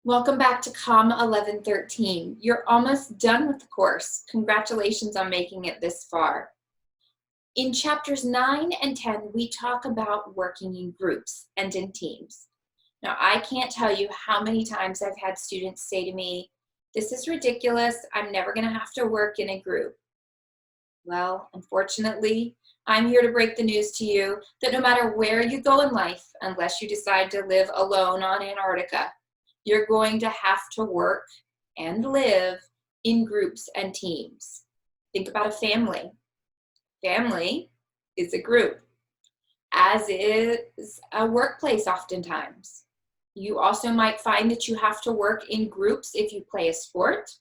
Welcome back to COMM 1113. You're almost done with the course. Congratulations on making it this far. In chapters 9 and 10, we talk about working in groups and in teams. Now, I can't tell you how many times I've had students say to me, "This is ridiculous. I'm never going to have to work in a group." Well, unfortunately, I'm here to break the news to you that no matter where you go in life, unless you decide to live alone on Antarctica, you're going to have to work and live in groups and teams. Think about a family. Family is a group, as is a workplace oftentimes. You also might find that you have to work in groups if you play a sport,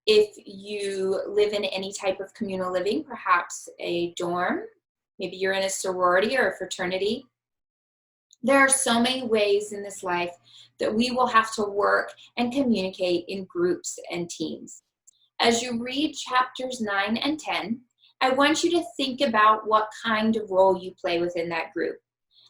if you live in any type of communal living, perhaps a dorm, maybe you're in a sorority or a fraternity. There are so many ways in this life that we will have to work and communicate in groups and teams. As you read chapters 9 and 10, I want you to think about what kind of role you play within that group.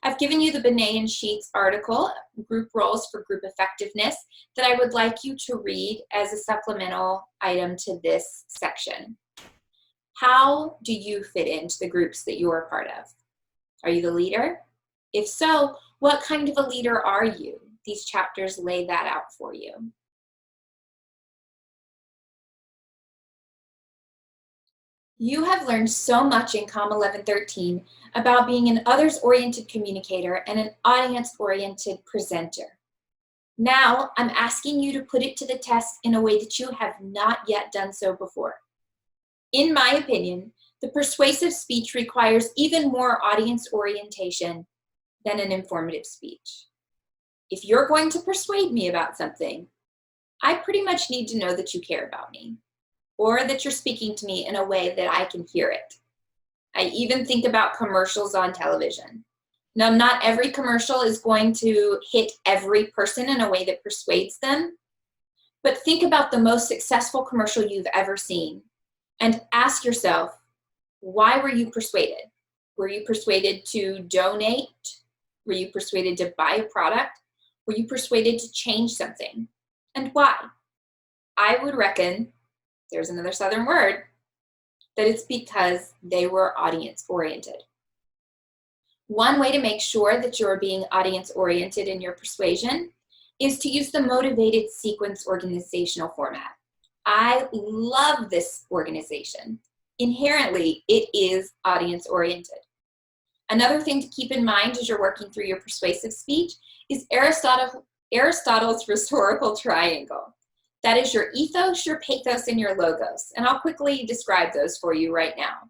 I've given you the Benet and Sheets article, Group Roles for Group Effectiveness, that I would like you to read as a supplemental item to this section. How do you fit into the groups that you are part of? Are you the leader? If so, what kind of a leader are you? These chapters lay that out for you. You have learned so much in COMM 1113 about being an others-oriented communicator and an audience-oriented presenter. Now, I'm asking you to put it to the test in a way that you have not yet done so before. In my opinion, the persuasive speech requires even more audience orientation than an informative speech. If you're going to persuade me about something, I pretty much need to know that you care about me, or that you're speaking to me in a way that I can hear it. I even think about commercials on television. Now, not every commercial is going to hit every person in a way that persuades them, but think about the most successful commercial you've ever seen and ask yourself, why were you persuaded? Were you persuaded to donate? Were you persuaded to buy a product? Were you persuaded to change something? And why? I would reckon, there's another Southern word, that it's because they were audience-oriented. One way to make sure that you're being audience-oriented in your persuasion is to use the motivated sequence organizational format. I love this organization. Inherently, it is audience-oriented. Another thing to keep in mind as you're working through your persuasive speech is Aristotle's rhetorical triangle. That is your ethos, your pathos, and your logos. And I'll quickly describe those for you right now.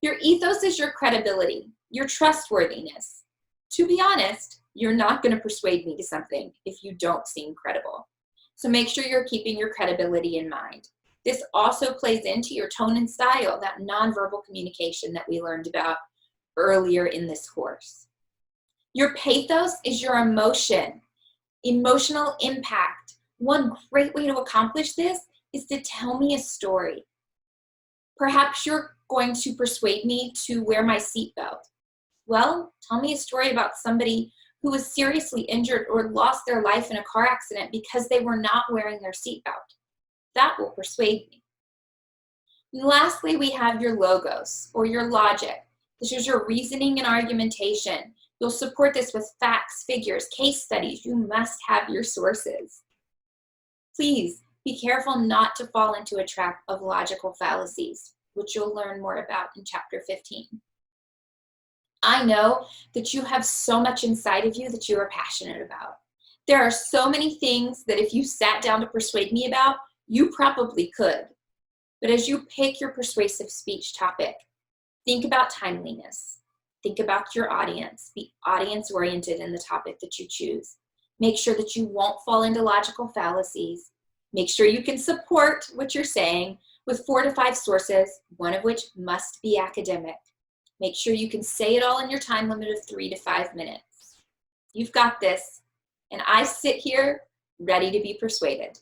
Your ethos is your credibility, your trustworthiness. To be honest, you're not going to persuade me to something if you don't seem credible. So make sure you're keeping your credibility in mind. This also plays into your tone and style, that nonverbal communication that we learned about earlier in this course. Your pathos is your emotion, emotional impact. One great way to accomplish this is to tell me a story. Perhaps you're going to persuade me to wear my seatbelt. Well, tell me a story about somebody who was seriously injured or lost their life in a car accident because they were not wearing their seatbelt. That will persuade me. And lastly, we have your logos or your logic. This is your reasoning and argumentation. You'll support this with facts, figures, case studies. You must have your sources. Please be careful not to fall into a trap of logical fallacies, which you'll learn more about in chapter 15. I know that you have so much inside of you that you are passionate about. There are so many things that if you sat down to persuade me about, you probably could. But as you pick your persuasive speech topic, think about timeliness. Think about your audience. Be audience-oriented in the topic that you choose. Make sure that you won't fall into logical fallacies. Make sure you can support what you're saying with 4 to 5 sources, one of which must be academic. Make sure you can say it all in your time limit of 3 to 5 minutes. You've got this, and I sit here ready to be persuaded.